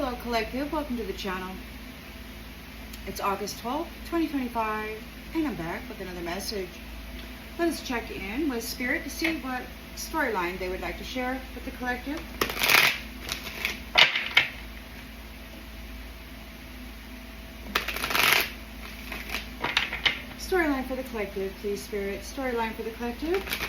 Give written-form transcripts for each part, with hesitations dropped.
Hello Collective, welcome to the channel. It's August 12th, 2025, and I'm back with another message. Let us check in with Spirit to see what storyline they would like to share with the collective. Storyline for the collective, please, Spirit. Storyline for the collective.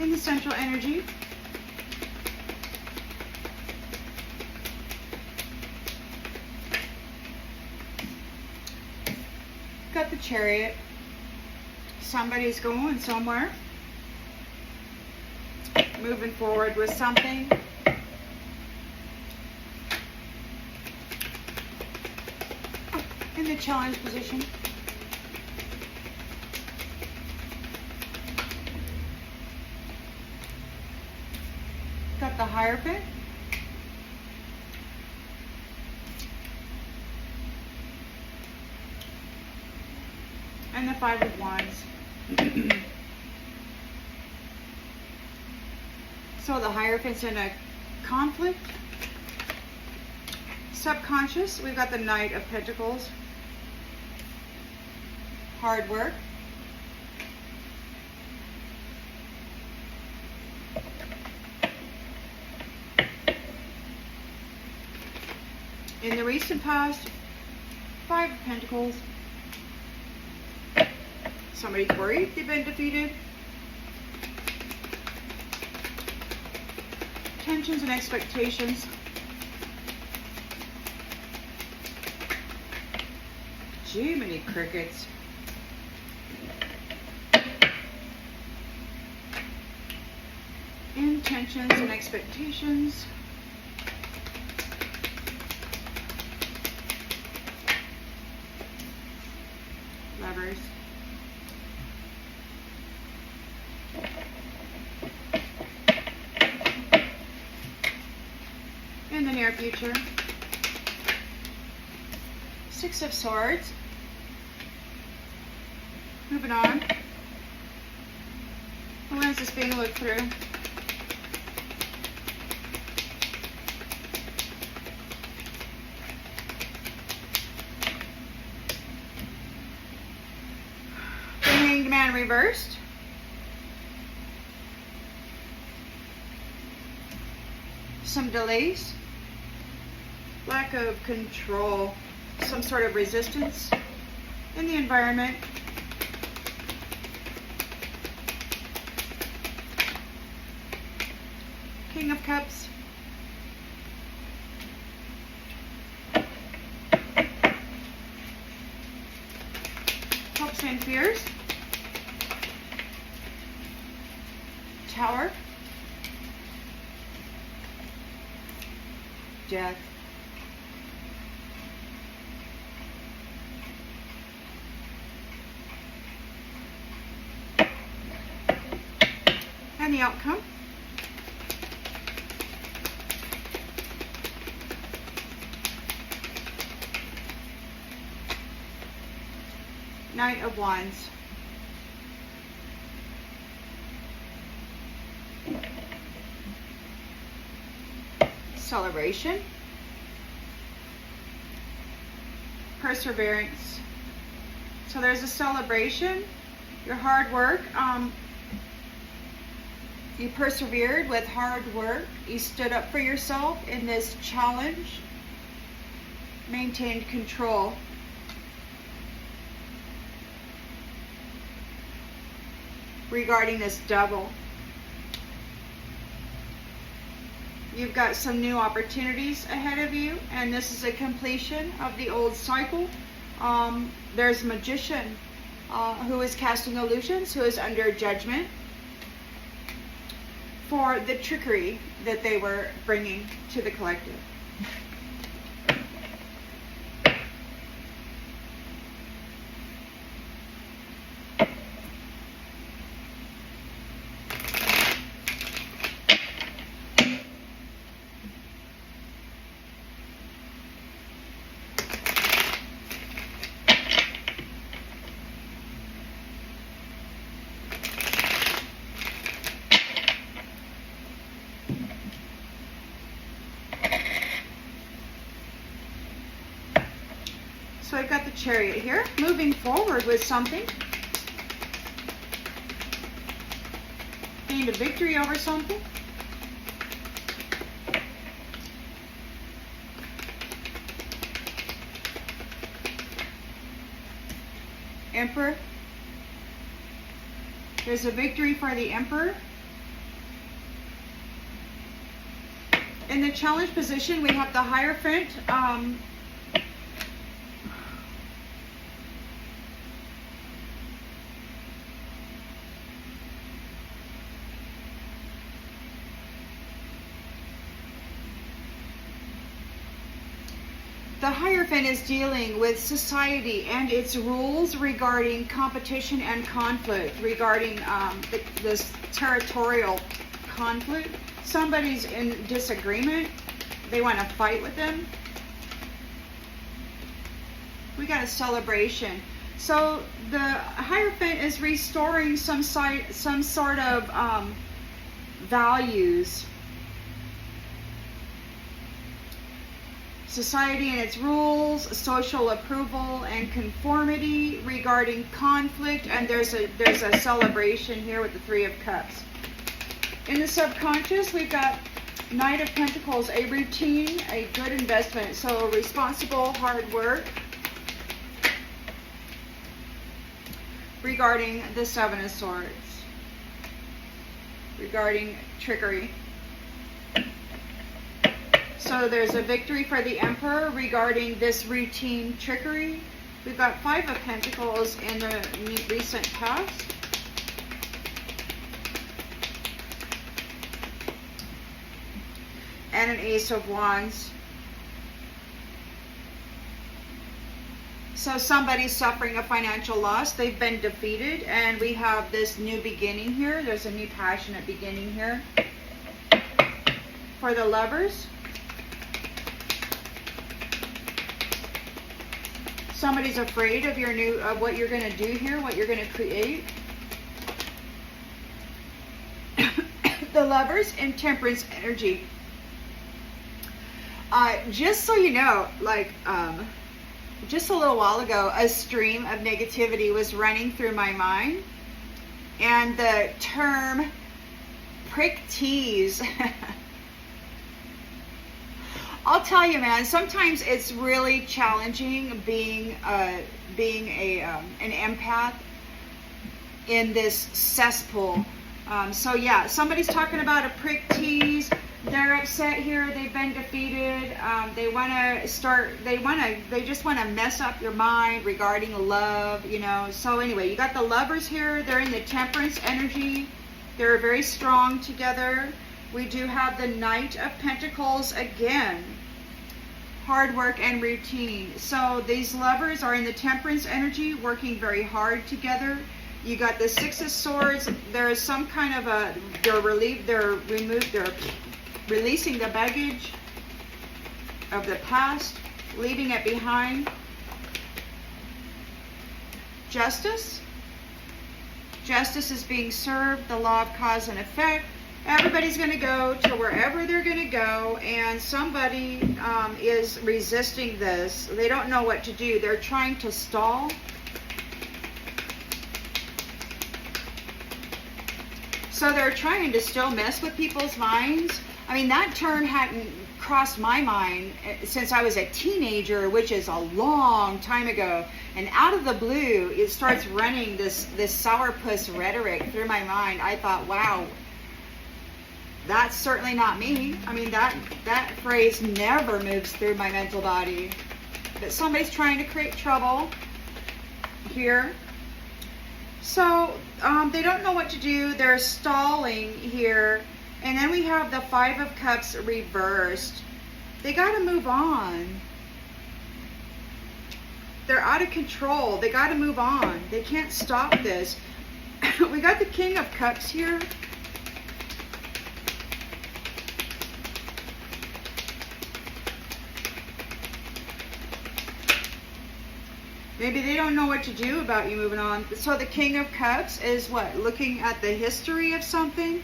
In the central energy. Got the Chariot. Somebody's going somewhere. Moving forward with something. In the challenge position. Got the Hierophant. And the Five of Wands. So the Hierophant's in a conflict. Subconscious, we've got the Knight of Pentacles. Hard work. In the recent past, Five of Pentacles. Somebody's worried they've been defeated. Tensions and expectations. Gee, many crickets. Intentions and expectations. Lovers. In the near future. Six of Swords. Moving on. The lens is being looked through. The Hanged Man reversed. Some delays. Lack of control. Some sort of resistance in the environment. King of Cups. Hopes and fears. Tower. Death. And the outcome. Knight of Wands. Celebration. Perseverance. So there's a celebration. Your hard work. You persevered with hard work. You stood up for yourself in this challenge. Maintained control. Regarding this double. You've got some new opportunities ahead of you, and this is a completion of the old cycle. There's a magician who is casting illusions, who is under judgment for the trickery that they were bringing to the collective. So I've got the Chariot here, moving forward with something. Gained a victory over something. Emperor. There's a victory for the Emperor. In the challenge position, we have the Hierophant. The Hierophant is dealing with society and its rules regarding competition and conflict, regarding this territorial conflict. Somebody's in disagreement. They want to fight with them. We got a celebration. So the Hierophant is restoring some sort of values. Society and its rules, social approval and conformity regarding conflict, and there's a celebration here with the Three of Cups. In the subconscious, we've got Knight of Pentacles, a routine, a good investment, so responsible, hard work. Regarding the Seven of Swords, regarding trickery. So there's a victory for the Emperor regarding this routine trickery. We've got Five of Pentacles in the recent past. And an Ace of Wands. So somebody's suffering a financial loss. They've been defeated. And we have this new beginning here. There's a new passionate beginning here. For the Lovers. Somebody's afraid of of what you're going to do here, what you're going to create. The Lovers in Temperance energy. Just so you know, like, just a little while ago, a stream of negativity was running through my mind. And the term prick tease. I'll tell you, man, sometimes it's really challenging being an empath in this cesspool. So yeah, somebody's talking about a prick tease. They're upset here. They've been defeated. They just want to mess up your mind regarding love, you know. So anyway, you got the Lovers here. They're in the Temperance energy. They're very strong together. We do have the Knight of Pentacles again. Hard work and routine. So these Lovers are in the Temperance energy, working very hard together. You got the Six of Swords. There is some kind of they're releasing the baggage of the past, leaving it behind. Justice. Justice is being served, the law of cause and effect. Everybody's going to go to wherever they're going to go, and somebody is resisting this. They don't know what to do. They're trying to stall. So they're trying to still mess with people's minds. I mean, that term hadn't crossed my mind since I was a teenager, which is a long time ago. And out of the blue, it starts running this sourpuss rhetoric through my mind. I thought, wow, that's certainly not me. I mean, that phrase never moves through my mental body. But somebody's trying to create trouble here. So they don't know what to do. They're stalling here. And then we have the Five of Cups reversed. They got to move on. They're out of control. They got to move on. They can't stop this. We got the King of Cups here. Maybe they don't know what to do about you moving on. So the King of Cups is what? Looking at the history of something.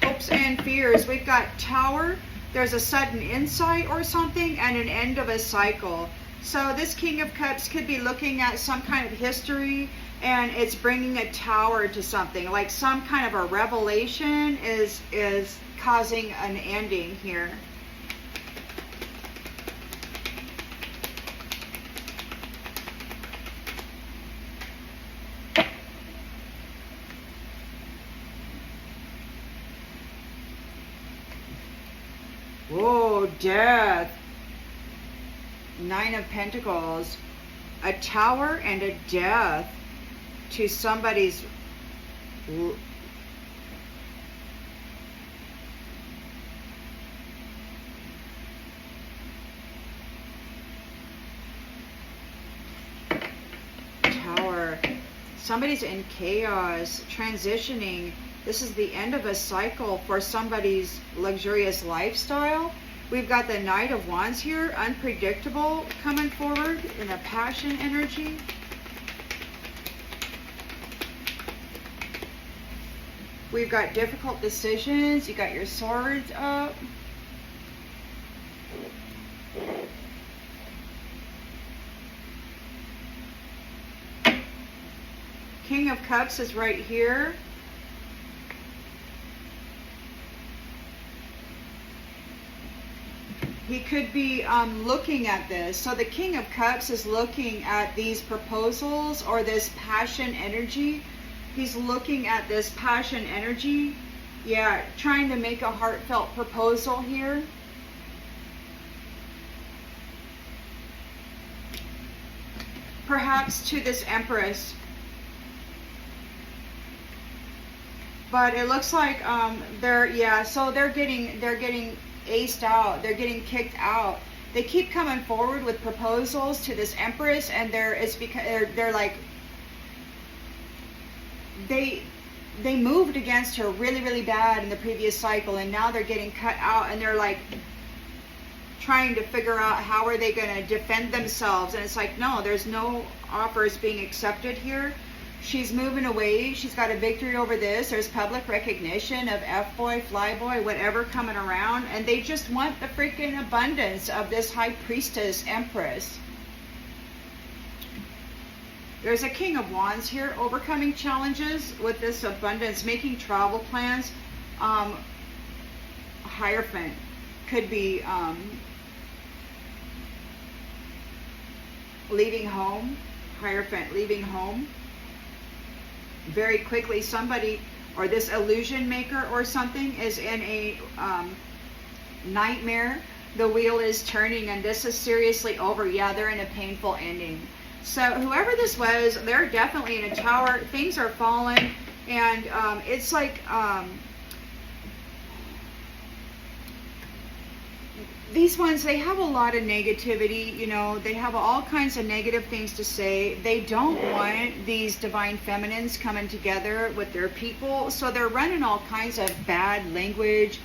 Hopes and fears. We've got Tower. there's a sudden insight or something and an end of a cycle. So this King of Cups could be looking at some kind of history, and it's bringing a tower to something, like some kind of a revelation is causing an ending here. Whoa, death. Nine of Pentacles. A tower and a death to somebody's... Tower. Somebody's in chaos, transitioning. This is the end of a cycle for somebody's luxurious lifestyle. We've got the Knight of Wands here, unpredictable, coming forward in a passion energy. We've got difficult decisions. You got your swords up. King of Cups is right here. He could be looking at this. So the King of Cups is looking at these proposals or this passion energy. He's looking at this passion energy. Yeah, trying to make a heartfelt proposal here. Perhaps to this Empress. But it looks like they're getting aced out. They're getting kicked out. They keep coming forward with proposals to this Empress, and it's because they're like they moved against her really, really bad in the previous cycle, and now they're getting cut out, and they're like trying to figure out how are they going to defend themselves. And it's like, no, there's no offers being accepted here. She's moving away. She's got a victory over this. There's public recognition of F-boy, flyboy, whatever coming around. And they just want the freaking abundance of this High Priestess Empress. There's a King of Wands here, overcoming challenges with this abundance, making travel plans. Hierophant could be leaving home. Hierophant leaving home. Very quickly, somebody or this illusion maker or something is in a nightmare. The wheel is turning, and this is seriously over. Yeah, they're in a painful ending. So whoever this was, they're definitely in a tower. Things are falling, and it's like these ones, they have a lot of negativity, you know, they have all kinds of negative things to say. They don't want these divine feminines coming together with their people, so they're running all kinds of bad language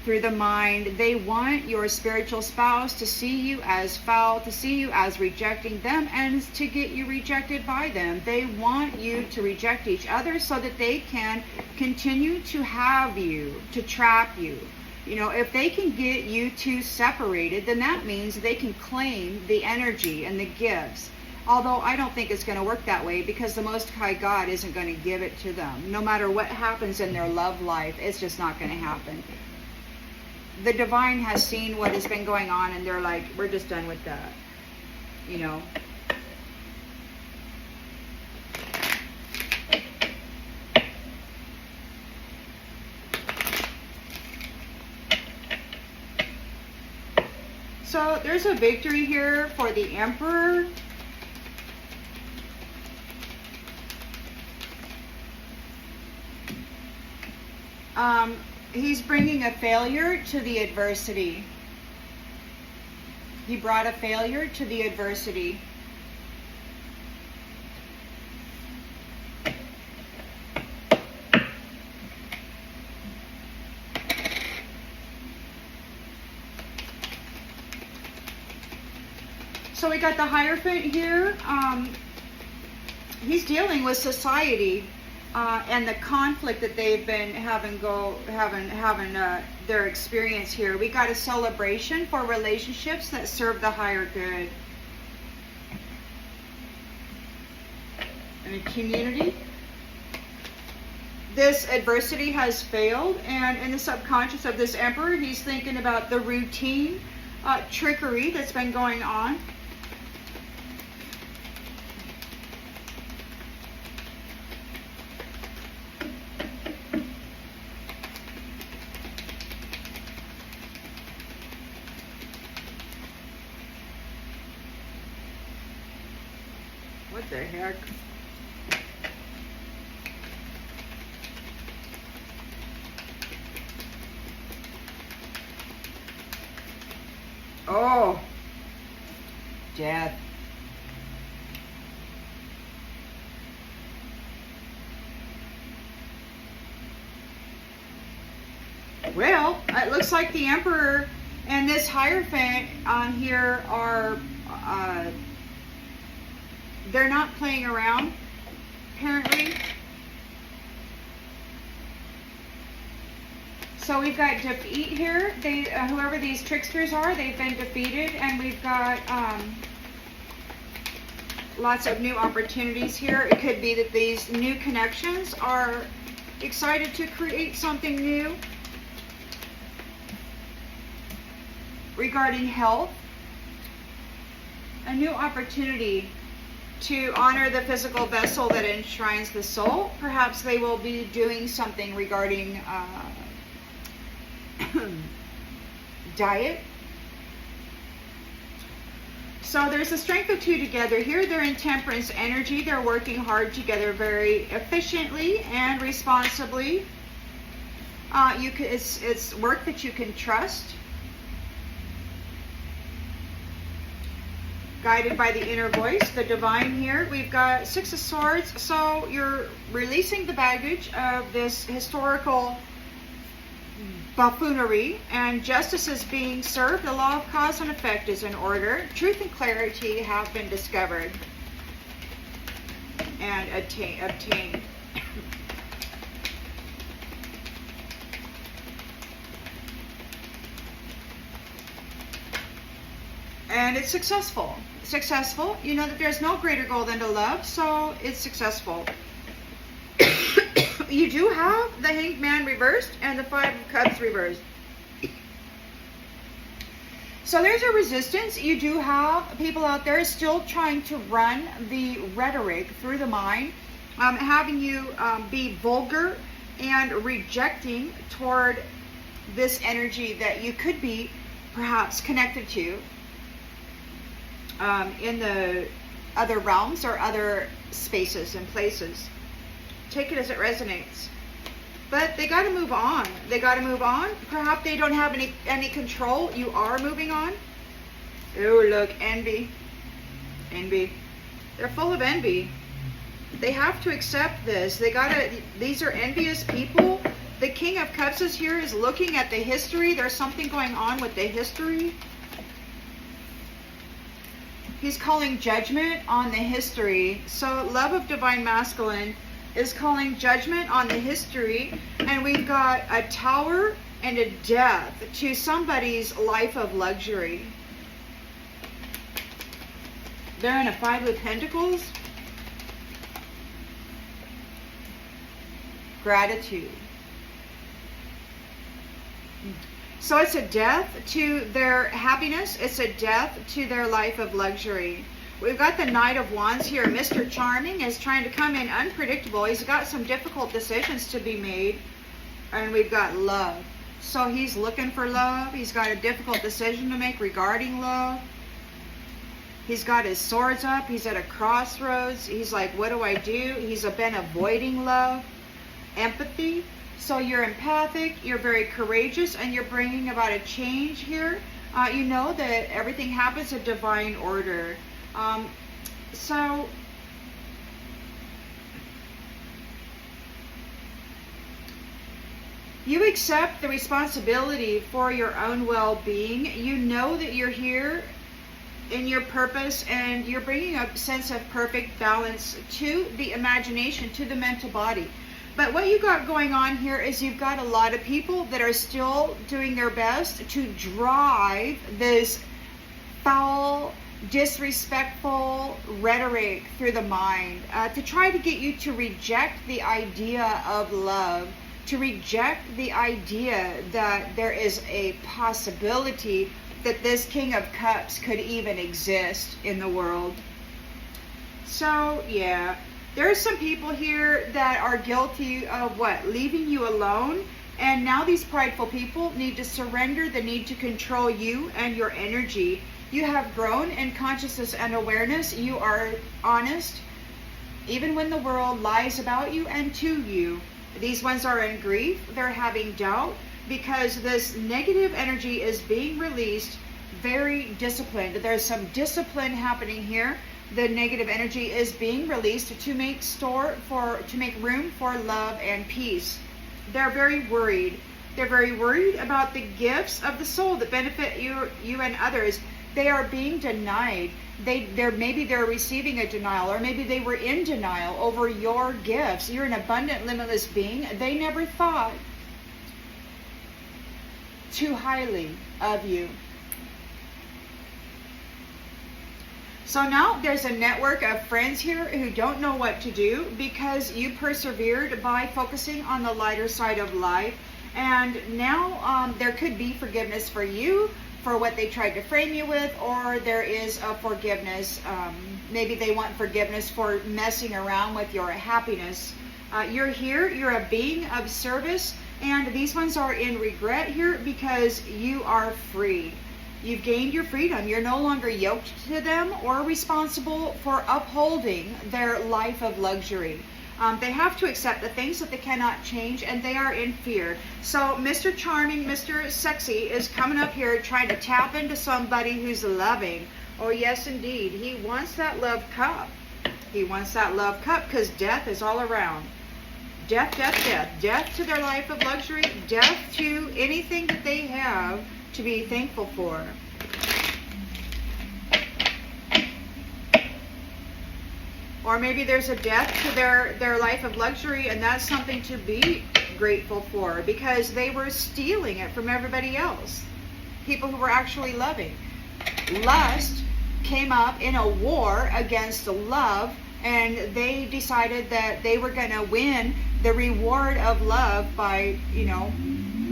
through the mind. They want your spiritual spouse to see you as foul, to see you as rejecting them, and to get you rejected by them. They want you to reject each other so that they can continue to have you, to trap you. You know, if they can get you two separated, then that means they can claim the energy and the gifts. Although I don't think it's going to work that way, because the Most High God isn't going to give it to them. No matter what happens in their love life, it's just not going to happen. The divine has seen what has been going on, and they're like, we're just done with that. You know. So there's a victory here for the Emperor. He's bringing a failure to the adversity. He brought a failure to the adversity. So we got the Hierophant here. He's dealing with society and the conflict that they've been having their experience here. We got a celebration for relationships that serve the higher good. And a community. This adversity has failed, and in the subconscious of this emperor, he's thinking about the routine trickery that's been going on. What the heck? Oh, death. Well, it looks like the Emperor and this Hierophant on here are, they're not playing around, apparently. So we've got defeat here. They, whoever these tricksters are, they've been defeated, and we've got lots of new opportunities here. It could be that these new connections are excited to create something new. Regarding health, a new opportunity to honor the physical vessel that enshrines the soul. Perhaps they will be doing something regarding diet. So there's a strength of two together here. They're in temperance energy. They're working hard together very efficiently and responsibly. It's work that you can trust. Guided by the inner voice, the divine here. We've got Six of Swords. So you're releasing the baggage of this historical buffoonery, and justice is being served. The law of cause and effect is in order. Truth and clarity have been discovered and obtained. And it's successful. Successful. You know that there's no greater goal than to love, so it's successful. You do have the Hanged Man reversed and the Five of Cups reversed. So there's a resistance. You do have people out there still trying to run the rhetoric through the mind, having you be vulgar and rejecting toward this energy that you could be perhaps connected to in the other realms or other spaces and places. Take it as it resonates. But they got to move on. They got to move on. Perhaps they don't have any control. You are moving on. Oh, look, envy. Envy. They're full of envy. They have to accept this. They got to, these are envious people. The King of Cups is here, is looking at the history. There's something going on with the history. He's calling judgment on the history. So love of divine masculine is calling judgment on the history, and we've got a tower and a death to somebody's life of luxury. They're in a Five of Pentacles. Gratitude. So it's a death to their happiness. It's a death to their life of luxury. We've got the Knight of Wands here. Mr. Charming is trying to come in unpredictable. He's got some difficult decisions to be made. And we've got love. So he's looking for love. He's got a difficult decision to make regarding love. He's got his swords up. He's at a crossroads. He's like, what do I do? He's been avoiding love. Empathy. So you're empathic. You're very courageous. And you're bringing about a change here. You know that everything happens in divine order. So you accept the responsibility for your own well-being. You know that you're here in your purpose, and you're bringing a sense of perfect balance to the imagination, to the mental body. But what you got going on here is you've got a lot of people that are still doing their best to drive this foul, disrespectful rhetoric through the mind, to try to get you to reject the idea of love, to reject the idea that there is a possibility that this King of Cups could even exist in the world. So, yeah. There are some people here that are guilty of what? Leaving you alone. And now these prideful people need to surrender the need to control you and your energy. You have grown in consciousness and awareness. You are honest, even when the world lies about you and to you. These ones are in grief. They're having doubt because this negative energy is being released. Very disciplined. There's some discipline happening here. The negative energy is being released to make room for love and peace. They're very worried. They're very worried about the gifts of the soul that benefit you and others. They are being denied. Maybe they're receiving a denial, or maybe they were in denial over your gifts. You're an abundant, limitless being. They never thought too highly of you. So now there's a network of friends here who don't know what to do because you persevered by focusing on the lighter side of life. And now there could be forgiveness for you for what they tried to frame you with, or there is a forgiveness. Maybe they want forgiveness for messing around with your happiness. You're here, you're a being of service, and these ones are in regret here because you are free. You've gained your freedom. You're no longer yoked to them or responsible for upholding their life of luxury. They have to accept the things that they cannot change, and they are in fear. So Mr. Charming, Mr. Sexy is coming up here trying to tap into somebody who's loving. Oh, yes, indeed. He wants that love cup. He wants that love cup because death is all around. Death, death, death. Death to their life of luxury. Death to anything that they have to be thankful for. Or maybe there's a death to their life of luxury, and that's something to be grateful for because they were stealing it from everybody else. People who were actually loving. Lust came up in a war against love, and they decided that they were going to win the reward of love by,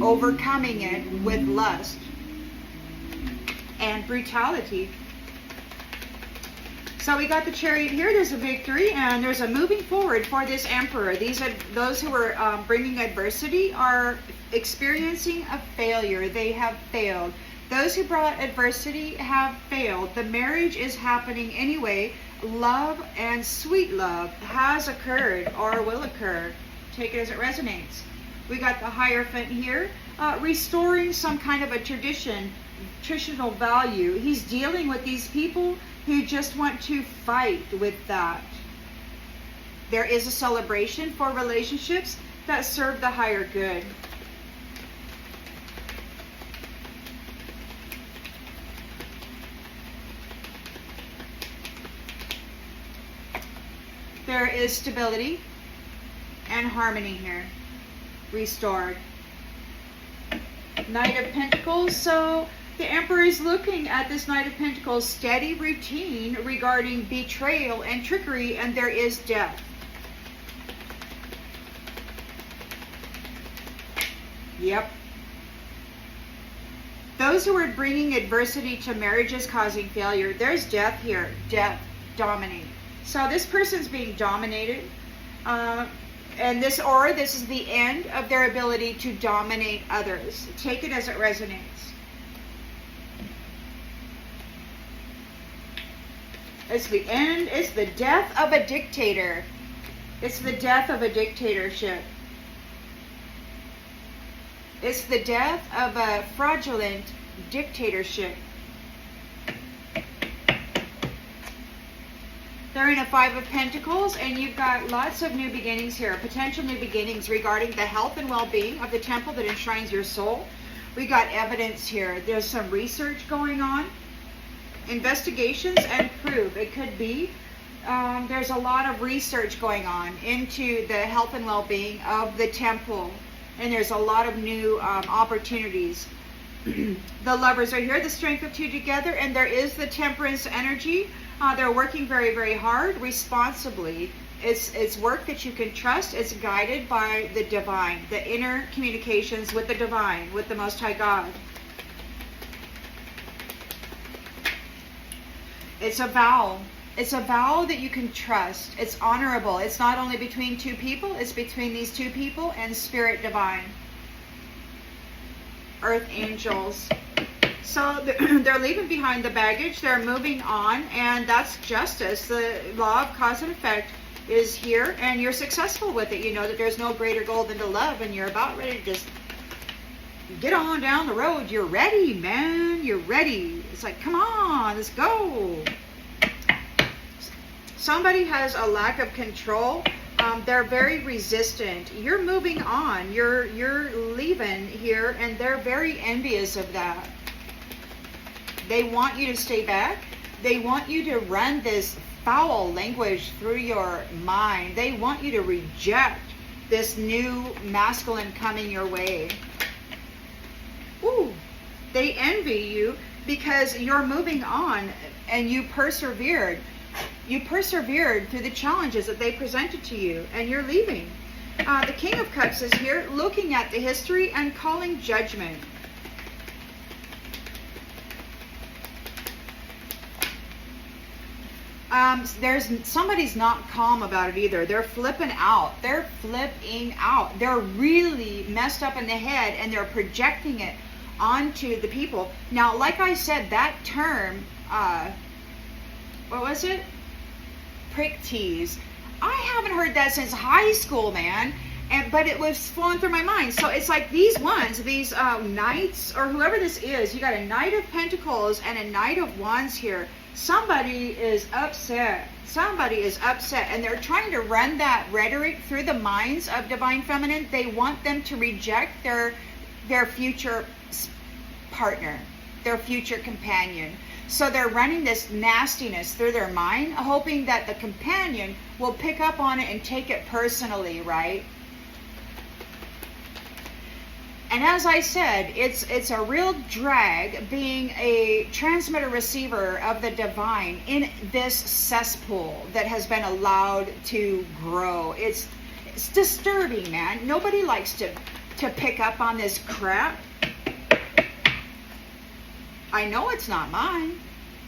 overcoming it with lust and brutality. So we got the Chariot here. There's a victory, and there's a moving forward for this Emperor. These are those who are bringing adversity are experiencing a failure. They have failed. Those who brought adversity have failed. The marriage is happening anyway. Love and sweet love has occurred or will occur. Take it as it resonates. We got the Hierophant here, restoring some kind of a traditional value. He's dealing with these people who just want to fight with that. There is a celebration for relationships that serve the higher good. There is stability and harmony here, restored. Knight of Pentacles. So the Emperor is looking at this Knight of Pentacles steady routine regarding betrayal and trickery, and there is death. Yep. Those who are bringing adversity to marriages causing failure, there's death here. Death, dominate. So this person's being dominated, and this is the end of their ability to dominate others. Take it as it resonates. It's the end. It's the death of a dictator. It's the death of a dictatorship. It's the death of a fraudulent dictatorship. They're in a Five of Pentacles, and you've got lots of new beginnings here, potential new beginnings regarding the health and well-being of the temple that enshrines your soul. We got evidence here. There's some research going on, investigations, and proof. It could be there's a lot of research going on into the health and well-being of the temple, and there's a lot of new opportunities. The lovers are here, the strength of two together, and there is the temperance energy. They're working very, very hard, responsibly. It's work that you can trust. It's guided by the divine, the inner communications with the divine, with the Most High God. It's a vow. It's a vow that you can trust. It's honorable. It's not only between two people, it's between these two people and Spirit Divine. Earth angels. So they're leaving behind the baggage. They're moving on, and that's justice. The law of cause and effect is here, and you're successful with it. You know that there's no greater goal than to love, and you're about ready to just get on down the road. You're ready, man. You're ready. It's like, come on, let's go. Somebody has a lack of control. They're very resistant. You're moving on. You're leaving here, and they're very envious of that. They want you to stay back. They want you to run this foul language through your mind. They want you to reject this new masculine coming your way. Ooh, they envy you because you're moving on and you persevered. You persevered through the challenges that they presented to you, and you're leaving. The King of Cups is here looking at the history and calling judgment. Somebody's not calm about it either. They're flipping out. They're flipping out. They're really messed up in the head, and they're projecting it onto the people. Now, like I said, that term, what was it? Prick tease. I haven't heard that since high school, man. But it was flowing through my mind. So it's like these ones, these knights, or whoever this is, you got a Knight of Pentacles and a Knight of Wands here. Somebody is upset. Somebody is upset, and they're trying to run that rhetoric through the minds of Divine Feminine. They want them to reject their future partner, their future companion. So they're running this nastiness through their mind, hoping that the companion will pick up on it and take it personally, right? And as I said, it's a real drag being a transmitter-receiver of the divine in this cesspool that has been allowed to grow. It's disturbing, man. Nobody likes to pick up on this crap. I know it's not mine.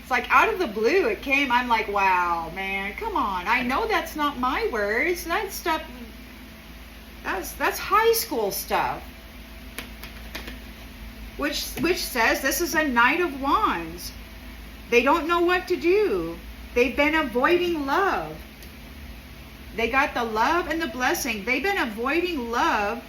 It's like out of the blue it came. I'm like, wow, man, come on. I know that's not my words. That stuff, that's high school stuff. Which says this is a Knight of Wands. They don't know what to do. They've been avoiding love. They got the love and the blessing. They've been avoiding love.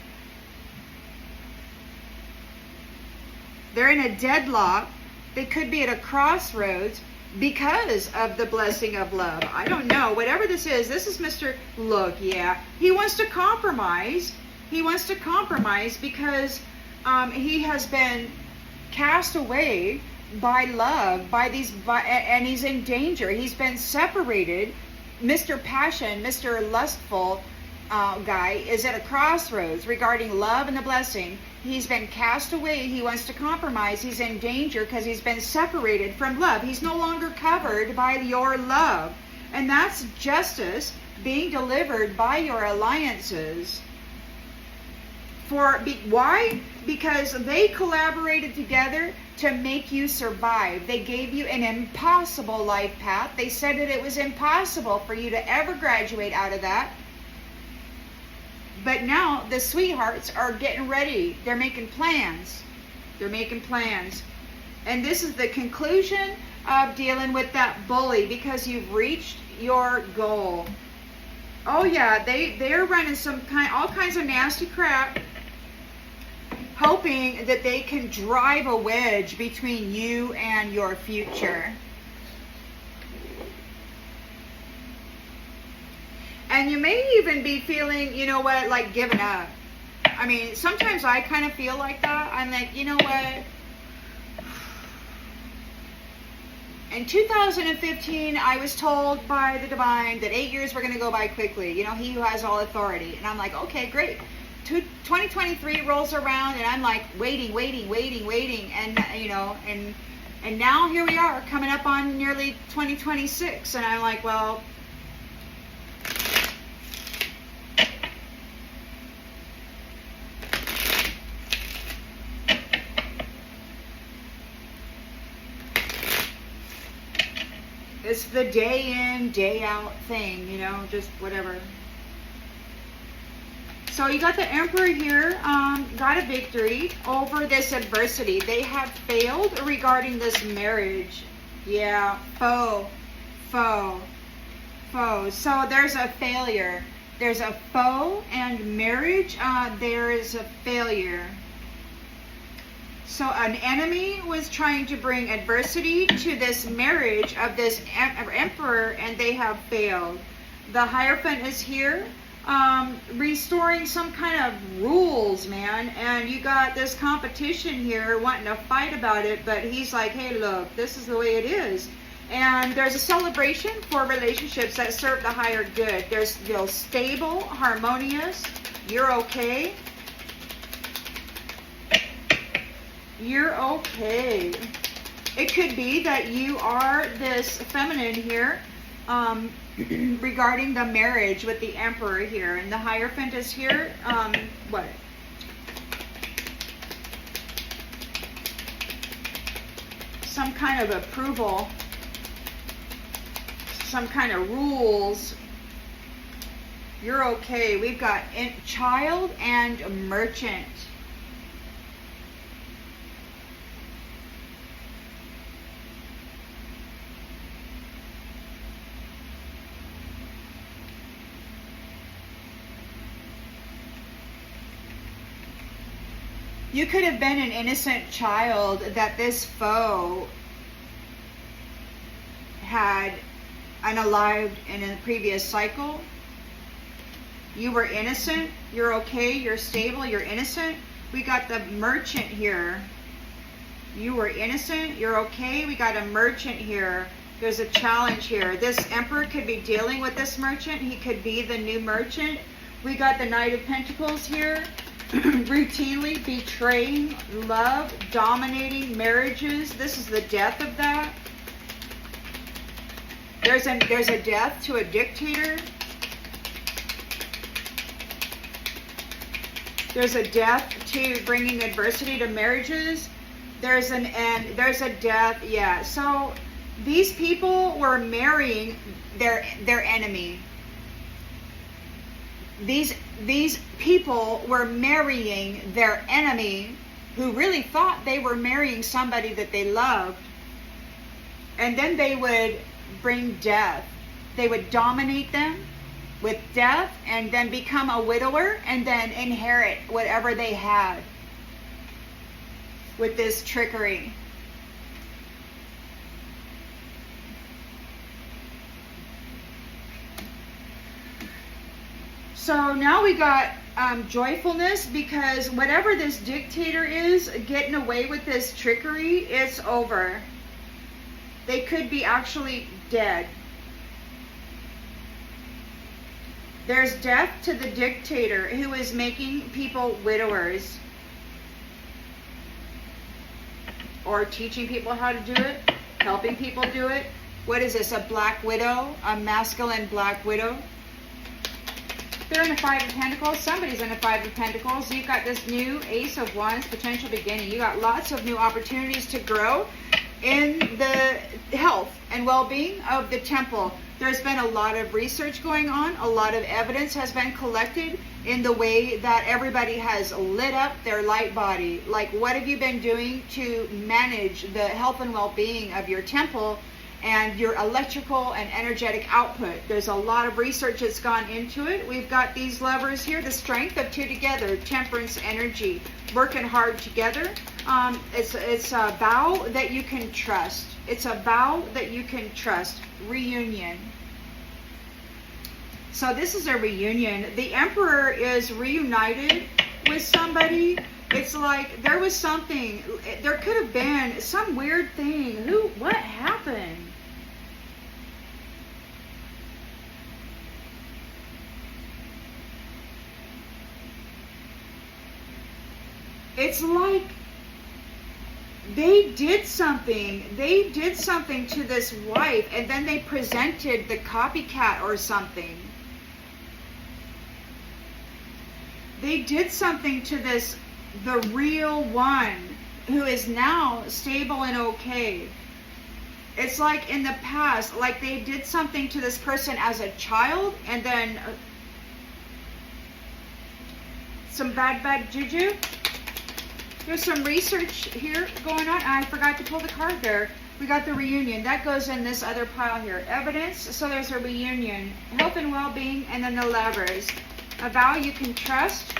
They're in a deadlock. They could be at a crossroads because of the blessing of love. I don't know. Whatever this is Mr. Look, yeah. He wants to compromise. He wants to compromise because he has been cast away by love, and he's in danger. He's been separated. Mr. Passion, Mr. Lustful guy is at a crossroads regarding love and the blessing. He's been cast away. He wants to compromise. He's in danger because he's been separated from love. He's no longer covered by your love. And that's justice being delivered by your alliances. Why? Because they collaborated together to make you survive. They gave you an impossible life path. They said that it was impossible for you to ever graduate out of that. But now the sweethearts are getting ready. They're making plans. They're making plans. And this is the conclusion of dealing with that bully because you've reached your goal. Oh yeah, they're running all kinds of nasty crap, hoping that they can drive a wedge between you and your future. And you may even be feeling, you know what, like giving up. I mean, sometimes I kind of feel like that. I'm like, you know what? In 2015, I was told by the divine that 8 years were going to go by quickly. You know, he who has all authority. And I'm like, okay, great. 2023 rolls around, and I'm like waiting. And, you know, and now here we are coming up on nearly 2026. And I'm like, well, it's the day in, day out thing, you know, just whatever. So you got the Emperor here, got a victory over this adversity. They have failed regarding this marriage. Yeah, foe. So there's a failure. There's a foe and marriage, there is a failure. So an enemy was trying to bring adversity to this marriage of this emperor, and they have failed. The Hierophant is here, restoring some kind of rules, man. And you got this competition here wanting to fight about it, but he's like, hey, look, this is the way it is. And there's a celebration for relationships that serve the higher good. There's feel stable, harmonious, you're okay. You're okay. It could be that you are this feminine here, regarding the marriage with the Emperor here, and the Hierophant is here. What? Some kind of approval, some kind of rules. You're okay. We've got child and merchant. You could have been an innocent child that this foe had unalived in a previous cycle. You were innocent, you're okay, you're stable, you're innocent. We got the merchant here. You were innocent, you're okay. We got a merchant here. There's a challenge here. This Emperor could be dealing with this merchant. He could be the new merchant. We got the Knight of Pentacles here. Routinely betraying love, dominating marriages. This is the death of that. There's a death to a dictator. There's a death to bringing adversity to marriages. There's an end. There's a death. Yeah. So these people were marrying their enemy. These people were marrying their enemy, who really thought they were marrying somebody that they loved. And then they would bring death. They would dominate them with death, and then become a widower, and then inherit whatever they had with this trickery. So now we got joyfulness, because whatever this dictator is getting away with this trickery, it's over. They could be actually dead. There's death to the dictator who is making people widowers, or teaching people how to do it, helping people do it. What is this, a black widow, a masculine black widow? They're in a Five of Pentacles. Somebody's in a Five of Pentacles. You've got this new Ace of Wands, potential beginning. You got lots of new opportunities to grow in the health and well-being of the temple. There's been a lot of research going on. A lot of evidence has been collected in the way that everybody has lit up their light body. Like, what have you been doing to manage the health and well-being of your temple and your electrical and energetic output? There's a lot of research that's gone into it. We've got these lovers here, the strength of two together, temperance energy, working hard together. It's a vow that you can trust. It's a vow that you can trust. Reunion. So this is a reunion. The Emperor is reunited with somebody It's like there was something, there could have been some weird thing. What happened? It's like they did something to this wife, and then they presented the copycat or something. They did something to the real one, who is now stable and okay. It's like in the past, like they did something to this person as a child, and then some bad juju. There's some research here going on. I forgot to pull the card there. We got the reunion. That goes in this other pile here. Evidence. So there's a reunion. Health and well-being. And then the Lovers. A vow you can trust.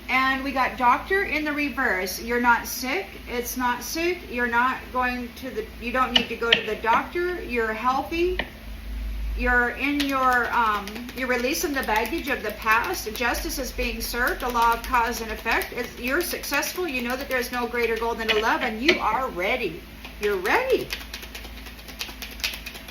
And we got Doctor in the reverse. You're not sick. It's not sick. You're not going to the... You don't need to go to the doctor. You're healthy. You're in you're releasing the baggage of the past. Justice is being served. The law of cause and effect. You're successful. You know that there's no greater goal than to love, and you are ready. You're ready.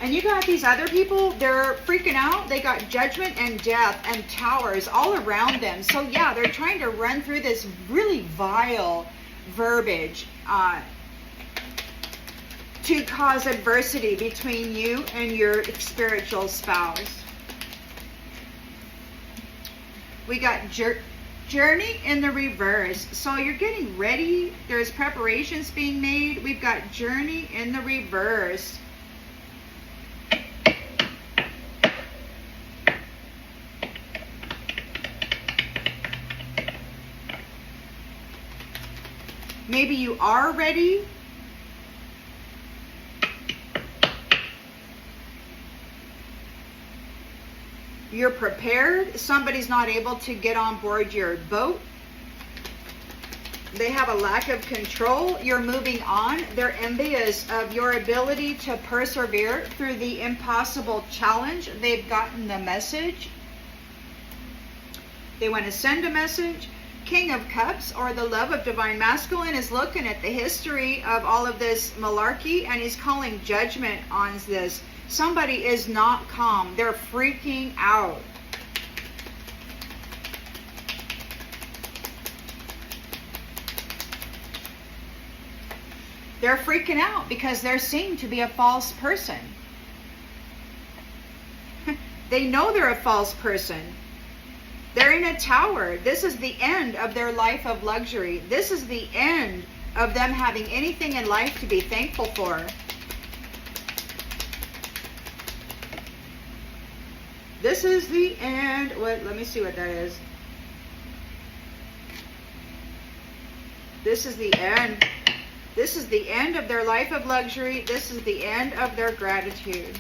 And you got these other people, they're freaking out. They got judgment and death and towers all around them. So yeah, they're trying to run through this really vile verbiage to cause adversity between you and your spiritual spouse. We got journey in the reverse. So you're getting ready. There's preparations being made. We've got journey in the reverse. Maybe you are ready. You're prepared. Somebody's not able to get on board your boat. They have a lack of control. You're moving on. They're envious of your ability to persevere through the impossible challenge. They've gotten the message. They want to send a message. King of Cups, or the love of divine masculine, is looking at the history of all of this malarkey, and he's calling judgment on this. Somebody is not calm. They're freaking out. They're freaking out because they're seen to be a false person. They know they're a false person. They're in a tower. This is the end of their life of luxury. This is the end of them having anything in life to be thankful for. This is the end. Let me see what that is. This is the end. This is the end of their life of luxury. This is the end of their gratitude.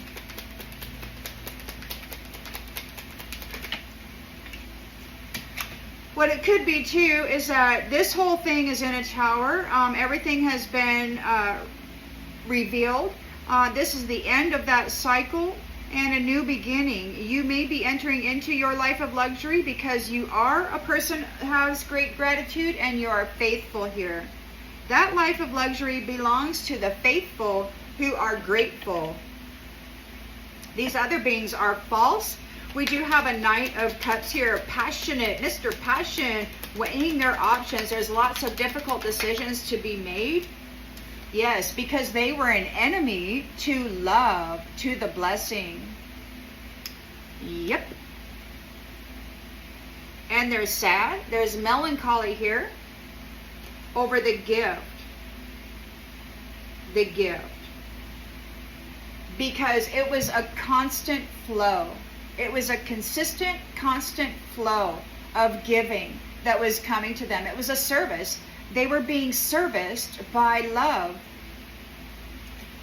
What it could be too is that this whole thing is in a tower. Everything has been revealed. This is the end of that cycle and a new beginning. You may be entering into your life of luxury because you are a person who has great gratitude and you are faithful here. That life of luxury belongs to the faithful who are grateful. These other beings are false. We do have a Knight of Cups here, passionate, Mr. Passion, weighing their options. There's lots of difficult decisions to be made. Yes, because they were an enemy to love, to the blessing. Yep. And they're sad. There's melancholy here over the gift. The gift. Because it was a constant flow. It was a consistent, constant flow of giving that was coming to them. It was a service. They were being serviced by love.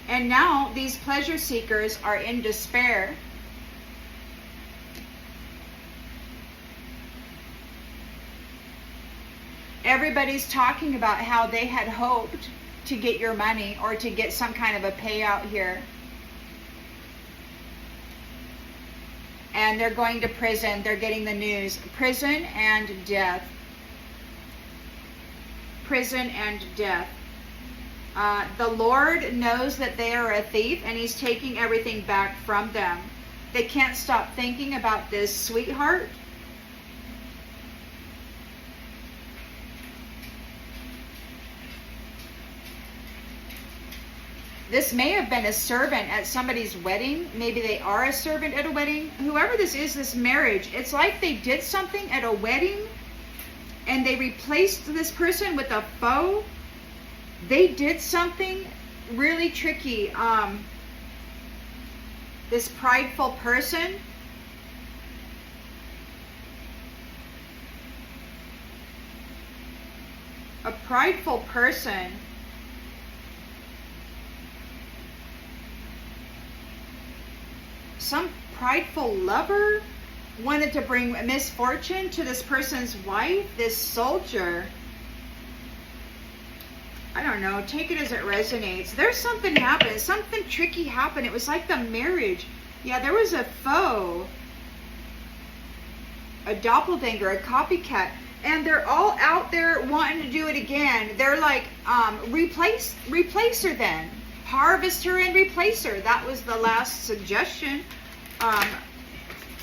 And now these pleasure seekers are in despair. Everybody's talking about how they had hoped to get your money or to get some kind of a payout here. And they're going to prison. They're getting the news. Prison and death. prison, and death. The Lord knows that they are a thief, and he's taking everything back from them. They can't stop thinking about this sweetheart. This may have been a servant at somebody's wedding. Maybe they are a servant at a wedding. Whoever this is, this marriage, it's like they did something at a wedding and they replaced this person with a foe. They did something really tricky. This prideful person, some prideful lover wanted to bring misfortune to this person's wife, this soldier. I don't know, take it as it resonates. There's something happened, something tricky happened. It was like the marriage. Yeah, there was a foe, a doppelganger, a copycat, and they're all out there wanting to do it again. They're like, replace her then. Harvest her and replace her. That was the last suggestion.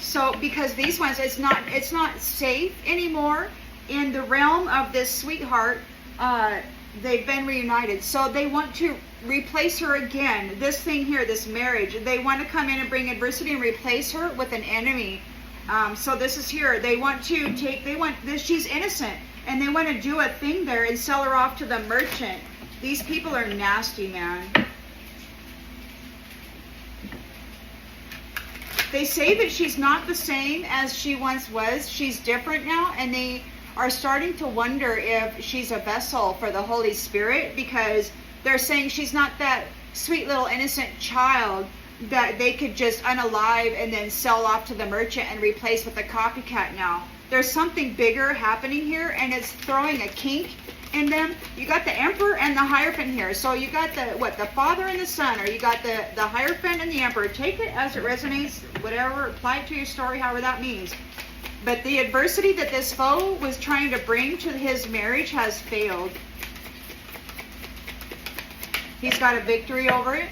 So because these ones, it's not safe anymore in the realm of this sweetheart. They've been reunited, so they want to replace her again. This thing here, this marriage, they want to come in and bring adversity and replace her with an enemy. So this is here. They want to take. They want this. She's innocent, and they want to do a thing there and sell her off to the merchant. These people are nasty, man. They say that she's not the same as she once was. She's different now, and they are starting to wonder if she's a vessel for the Holy Spirit, because they're saying she's not that sweet little innocent child that they could just unalive and then sell off to the merchant and replace with a copycat now. There's something bigger happening here, and it's throwing a kink in them. You got the Emperor and the Hierophant here. So you got the Father and the Son, or you got the Hierophant and the Emperor. Take it as it resonates, whatever, apply it to your story, however that means. But the adversity that this foe was trying to bring to his marriage has failed. He's got a victory over it.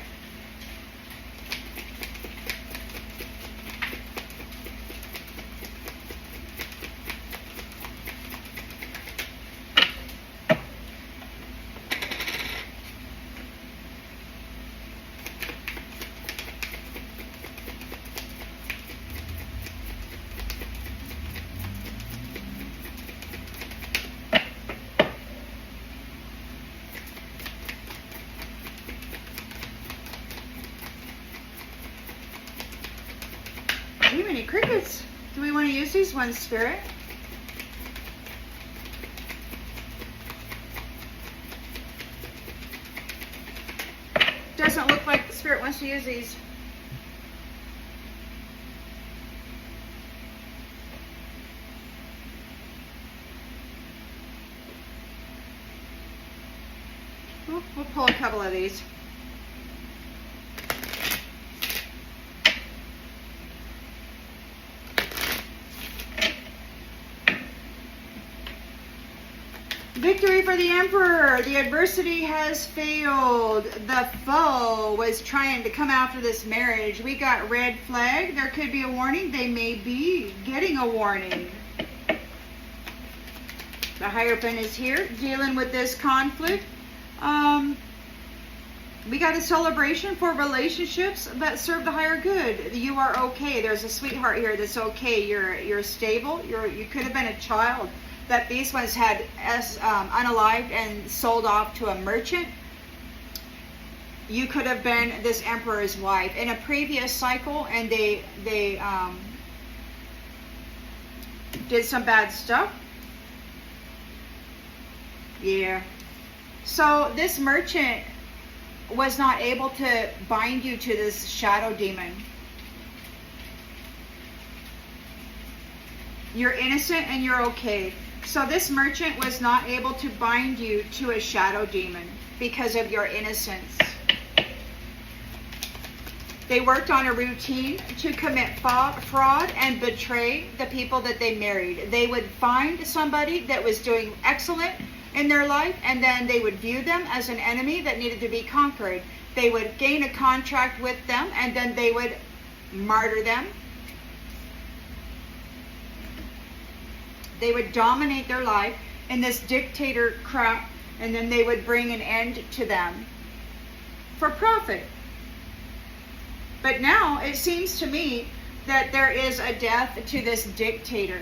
Too many crickets. Do we want to use these ones, Spirit? Doesn't look like the Spirit wants to use these. We'll pull a couple of these. Victory for the Emperor. The adversity has failed. The foe was trying to come after this marriage. We got red flag. There could be a warning. They may be getting a warning. The Hierophant is here dealing with this conflict. We got a celebration for relationships that serve the higher good. You are okay. There's a sweetheart here that's okay. You're stable. You could have been a child that these ones had unalived and sold off to a merchant. You could have been this Emperor's wife in a previous cycle, and they did some bad stuff. Yeah. So this merchant was not able to bind you to this shadow demon. You're innocent and you're okay. So this merchant was not able to bind you to a shadow demon because of your innocence. They worked on a routine to commit fraud and betray the people that they married. They would find somebody that was doing excellent. in their life, and then they would view them as an enemy that needed to be conquered. They would gain a contract with them, and then they would martyr them. They would dominate their life in this dictator crap, and then they would bring an end to them for profit. But now it seems to me that there is a death to this dictator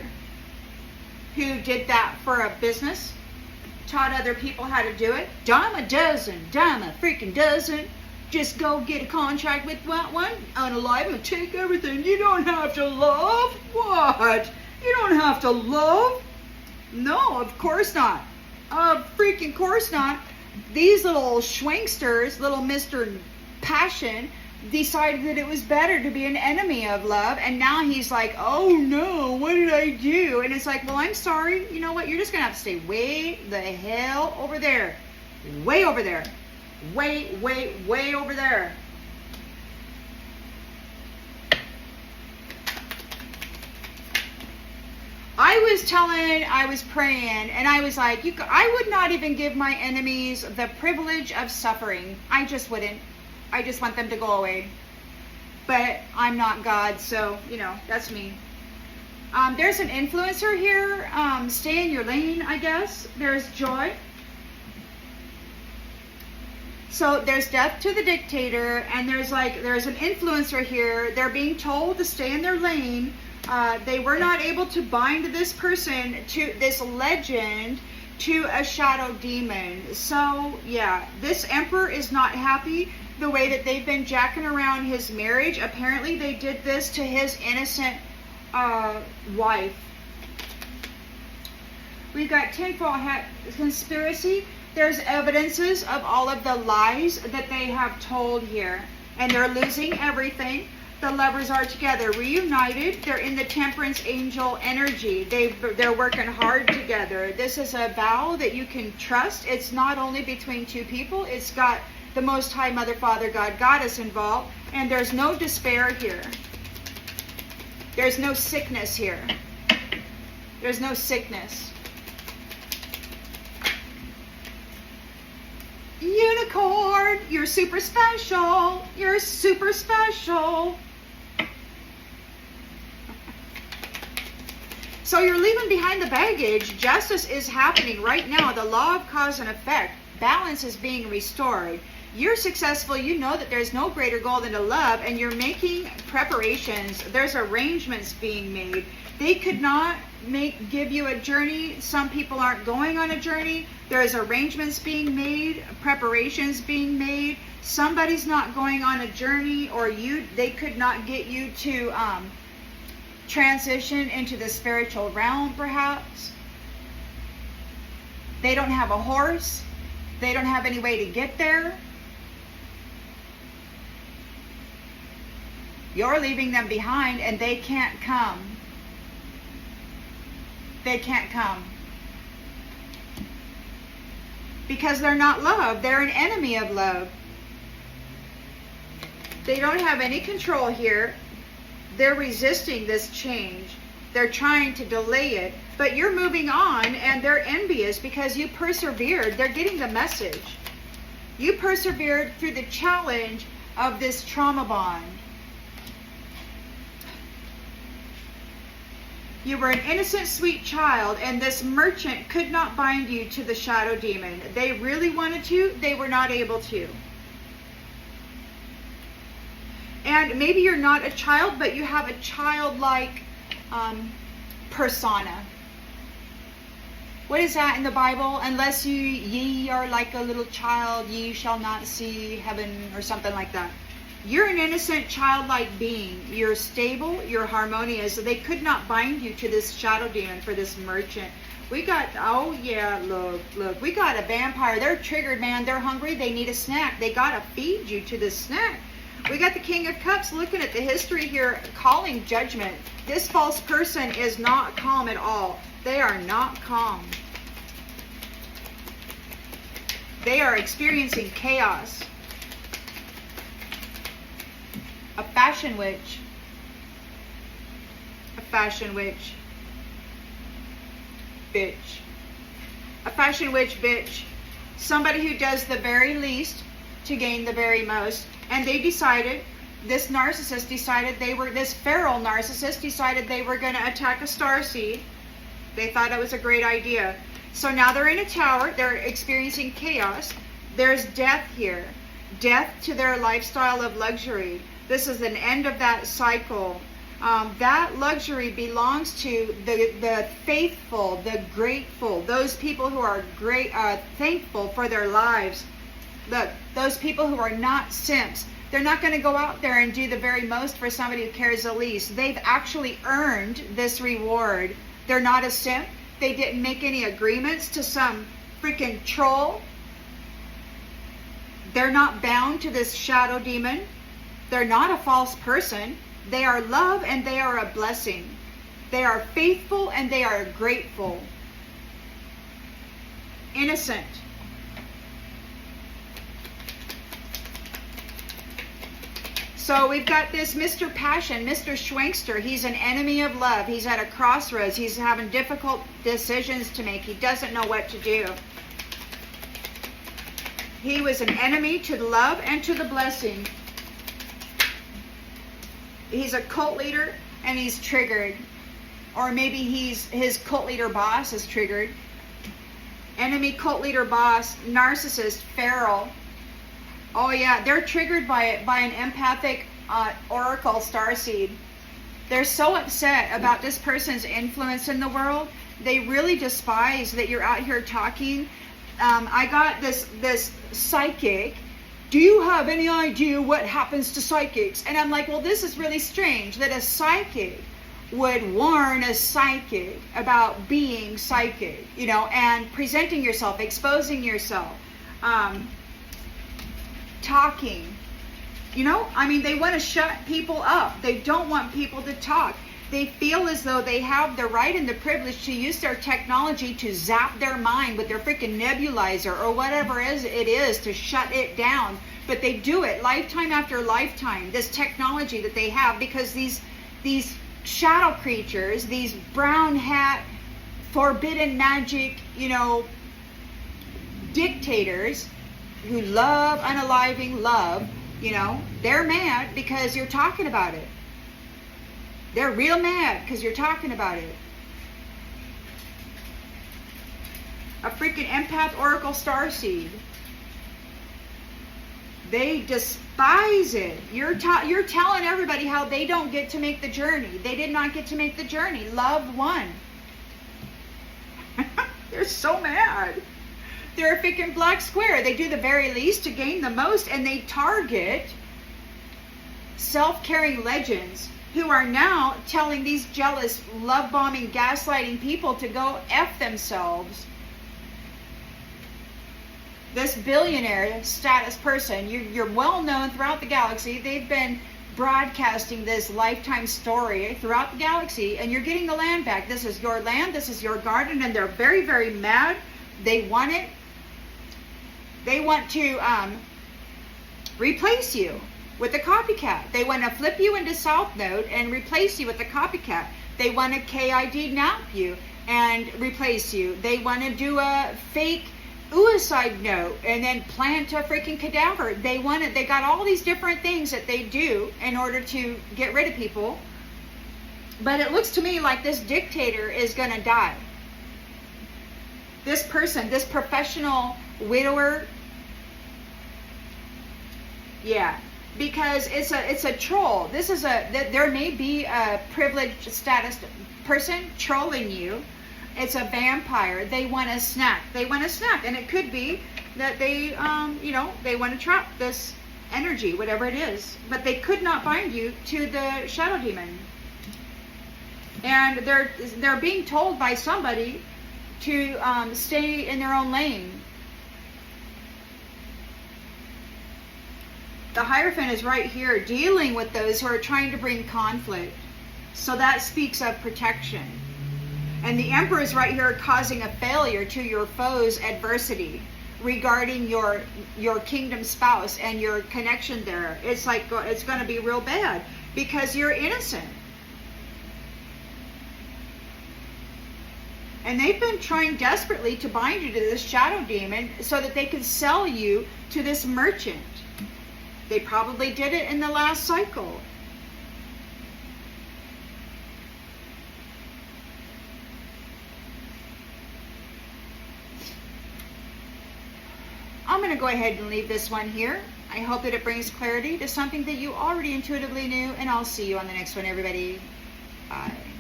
who did that for a business, taught other people how to do it. Dime a freaking dozen. Just go get a contract with one, unaliving, and take everything. You don't have to love. What? You don't have to love? No, of course not. Of freaking course not. These little schwanksters, little Mr. Passion, decided that it was better to be an enemy of love, and now he's like, oh no, what did I do? And it's like, well, I'm sorry, you know what, you're just gonna have to stay way the hell over there. Way over there. Way over there. I was praying, and I was like, I would not even give my enemies the privilege of suffering. I just wouldn't. I just want them to go away. But I'm not God, so, you know, that's me. There's an influencer here. Stay in your lane, I guess. There's joy. So there's death to the dictator, and there's an influencer here. They're being told to stay in their lane. They were not able to bind this person, to this legend, to a shadow demon. So yeah, this emperor is not happy the way that they've been jacking around his marriage. Apparently they did this to his innocent wife. We've got tinfoil hat conspiracy. There's evidences of all of the lies that they have told here, and they're losing everything. The lovers are together, reunited. They're in the temperance angel energy. They're working hard together. This is a vow that you can trust. It's not only between two people. It's got the Most High Mother, Father, God, Goddess involved. And there's no despair here. There's no sickness here. There's no sickness. Unicorn, you're super special. You're super special. So you're leaving behind the baggage. Justice is happening right now. The law of cause and effect. Balance is being restored. You're successful. You know that there's no greater goal than to love, and you're making preparations. There's arrangements being made. They could not give you a journey. Some people aren't going on a journey. There's arrangements being made, preparations being made. Somebody's not going on a journey, or they could not get you to transition into the spiritual realm, perhaps. They don't have a horse. They don't have any way to get there. You're leaving them behind, and they can't come. They can't come. Because they're not love. They're an enemy of love. They don't have any control here. They're resisting this change. They're trying to delay it. But you're moving on, and they're envious because you persevered. They're getting the message. You persevered through the challenge of this trauma bond. You were an innocent, sweet child, and this merchant could not bind you to the shadow demon. They really wanted to. They were not able to. And maybe you're not a child, but you have a childlike persona. What is that in the Bible? Unless ye are like a little child, ye shall not see heaven, or something like that. You're an innocent, childlike being. You're stable, you're harmonious. They could not bind you to this shadow demon for this merchant. We got, oh yeah, look, we got a vampire. They're triggered, man. They're hungry. They need a snack. They got to feed you to this snack. We got the King of Cups looking at the history here, calling judgment. This false person is not calm at all. They are not calm. They are experiencing chaos. A fashion witch. A fashion witch. Bitch. a fashion witch bitch, somebody who does the very least to gain the very most. And they decided, this narcissist decided this feral narcissist decided they were going to attack a starseed. They thought it was a great idea. So now they're in a tower. They're experiencing chaos. There's death here. Death to their lifestyle of luxury. This is an end of that cycle. That luxury belongs to the faithful, the grateful, those people who are thankful for their lives. Look, those people who are not simps. They're not going to go out there and do the very most for somebody who cares the least. They've actually earned this reward. They're not a simp. They didn't make any agreements to some freaking troll. They're not bound to this shadow demon. They're not a false person. They are love and they are a blessing. They are faithful and they are grateful. Innocent. So we've got this Mr. Passion, Mr. Schwankster. He's an enemy of love. He's at a crossroads. He's having difficult decisions to make. He doesn't know what to do. He was an enemy to the love and to the blessing. He's a cult leader and he's triggered. Or maybe his cult leader boss is triggered. Enemy, cult leader, boss, narcissist, feral. Oh yeah, they're triggered by it, by an empathic oracle starseed. They're so upset about this person's influence in the world. They really despise that you're out here talking. I got this psychic. Do you have any idea what happens to psychics? And I'm like, well, this is really strange that a psychic would warn a psychic about being psychic, you know, and presenting yourself, exposing yourself. Talking, you know, I mean, they want to shut people up. They don't want people to talk. They feel as though they have the right and the privilege to use their technology to zap their mind with their freaking nebulizer or whatever it is to shut it down. But they do it lifetime after lifetime, this technology that they have, because these shadow creatures, these brown hat, forbidden magic, you know, dictators, who love unaliving love, you know, they're mad because you're talking about it. They're real mad because you're talking about it. A freaking empath oracle starseed. They despise it. You're telling everybody how they don't get to make the journey. They did not get to make the journey. Love won. They're so mad. They're a freaking black square. They do the very least to gain the most, and they target self-caring legends who are now telling these jealous, love-bombing, gaslighting people to go F themselves. This billionaire status person, you're well known throughout the galaxy. They've been broadcasting this lifetime story throughout the galaxy, and you're getting the land back. This is your land, this is your garden, and they're very, very mad. They want it. They want to replace you with a copycat. They want to flip you into South Node and replace you with a copycat. They want to KID nap you and replace you. They want to do a fake suicide note and then plant a freaking cadaver. They got all these different things that they do in order to get rid of people. But it looks to me like this dictator is going to die. This person, this professional widower, yeah, because it's a troll. There may be a privileged status person trolling you. It's a vampire. They want a snack. They want a snack, and it could be that they, they want to trap this energy, whatever it is. But they could not bind you to the shadow demon, and they're being told by somebody to stay in their own lane. The Hierophant is right here dealing with those who are trying to bring conflict. So that speaks of protection. And the Emperor is right here causing a failure to your foe's adversity regarding your kingdom spouse and your connection there. It's like it's going to be real bad because you're innocent. And they've been trying desperately to bind you to this shadow demon so that they can sell you to this merchant. They probably did it in the last cycle. I'm going to go ahead and leave this one here. I hope that it brings clarity to something that you already intuitively knew, and I'll see you on the next one, everybody. Bye.